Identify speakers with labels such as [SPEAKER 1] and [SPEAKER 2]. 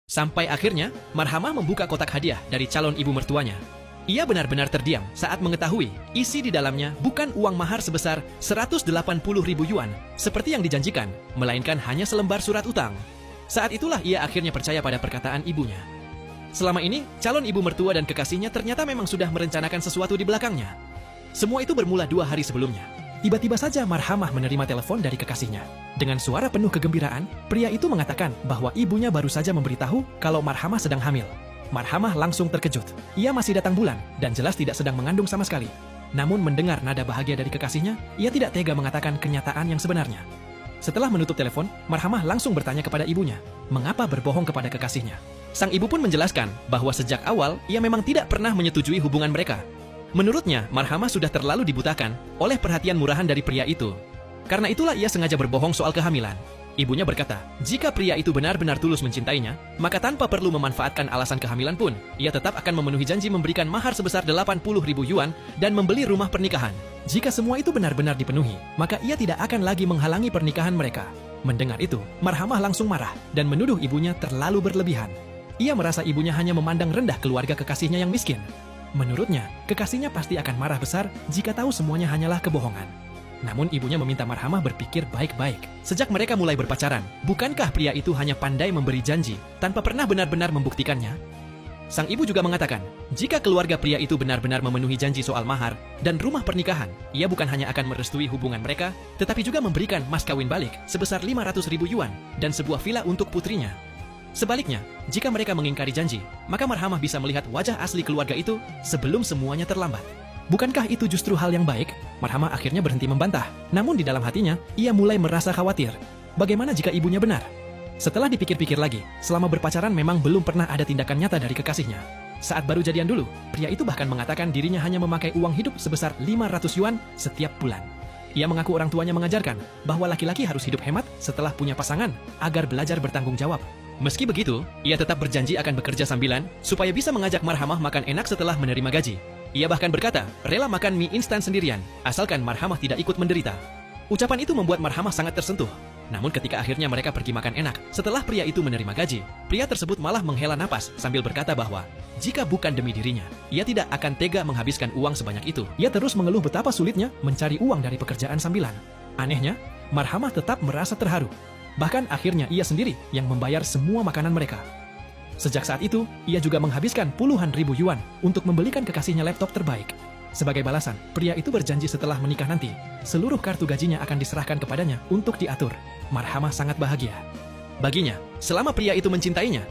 [SPEAKER 1] Sampai akhirnya, Marhamah membuka kotak hadiah dari calon ibu mertuanya. Ia benar-benar terdiam saat mengetahui isi di dalamnya bukan uang mahar sebesar 180.000 yuan seperti yang dijanjikan, melainkan hanya selembar surat utang. Saat itulah ia akhirnya percaya pada perkataan ibunya. Selama ini, calon ibu mertua dan kekasihnya ternyata memang sudah merencanakan sesuatu di belakangnya. Semua itu bermula 2 hari sebelumnya. Tiba-tiba saja Marhamah menerima telepon dari kekasihnya. Dengan suara penuh kegembiraan, pria itu mengatakan bahwa ibunya baru saja memberitahu kalau Marhamah sedang hamil. Marhamah langsung terkejut. Ia masih datang bulan dan jelas tidak sedang mengandung sama sekali. Namun mendengar nada bahagia dari kekasihnya, ia tidak tega mengatakan kenyataan yang sebenarnya. Setelah menutup telepon, Marhamah langsung bertanya kepada ibunya, mengapa berbohong kepada kekasihnya. Sang ibu pun menjelaskan bahwa sejak awal ia memang tidak pernah menyetujui hubungan mereka. Menurutnya, Marhamah sudah terlalu dibutakan oleh perhatian murahan dari pria itu. Karena itulah ia sengaja berbohong soal kehamilan. Ibunya berkata, jika pria itu benar-benar tulus mencintainya, maka tanpa perlu memanfaatkan alasan kehamilan pun, ia tetap akan memenuhi janji memberikan mahar sebesar 80.000 yuan dan membeli rumah pernikahan. Jika semua itu benar-benar dipenuhi, maka ia tidak akan lagi menghalangi pernikahan mereka. Mendengar itu, Marhamah langsung marah dan menuduh ibunya terlalu berlebihan. Ia merasa ibunya hanya memandang rendah keluarga kekasihnya yang miskin. Menurutnya, kekasihnya pasti akan marah besar jika tahu semuanya hanyalah kebohongan. Namun ibunya meminta Marhamah berpikir baik-baik. Sejak mereka mulai berpacaran, bukankah pria itu hanya pandai memberi janji tanpa pernah benar-benar membuktikannya? Sang ibu juga mengatakan, jika keluarga pria itu benar-benar memenuhi janji soal mahar dan rumah pernikahan, ia bukan hanya akan merestui hubungan mereka, tetapi juga memberikan mas kawin balik sebesar 500.000 yuan dan sebuah villa untuk putrinya. Sebaliknya, jika mereka mengingkari janji, maka Marhamah bisa melihat wajah asli keluarga itu sebelum semuanya terlambat. Bukankah itu justru hal yang baik? Marhamah akhirnya berhenti membantah. Namun di dalam hatinya, ia mulai merasa khawatir. Bagaimana jika ibunya benar? Setelah dipikir-pikir lagi, selama berpacaran memang belum pernah ada tindakan nyata dari kekasihnya. Saat baru jadian dulu, pria itu bahkan mengatakan dirinya hanya memakai uang hidup sebesar 500 yuan setiap bulan. Ia mengaku orang tuanya mengajarkan bahwa laki-laki harus hidup hemat setelah punya pasangan agar belajar bertanggung jawab. Meski begitu, ia tetap berjanji akan bekerja sambilan supaya bisa mengajak Marhamah makan enak setelah menerima gaji. Ia bahkan berkata, rela makan mie instan sendirian, asalkan Marhamah tidak ikut menderita. Ucapan itu membuat Marhamah sangat tersentuh. Namun ketika akhirnya mereka pergi makan enak, setelah pria itu menerima gaji, pria tersebut malah menghela napas sambil berkata bahwa, jika bukan demi dirinya, ia tidak akan tega menghabiskan uang sebanyak itu. Ia terus mengeluh betapa sulitnya mencari uang dari pekerjaan sambilan. Anehnya, Marhamah tetap merasa terharu. Bahkan akhirnya ia sendiri yang membayar semua makanan mereka. Sejak saat itu, ia juga menghabiskan puluhan ribu yuan untuk membelikan kekasihnya laptop terbaik. Sebagai balasan, pria itu berjanji setelah menikah nanti, seluruh kartu gajinya akan diserahkan kepadanya untuk diatur. Marhamah sangat bahagia. Baginya, selama pria itu mencintainya,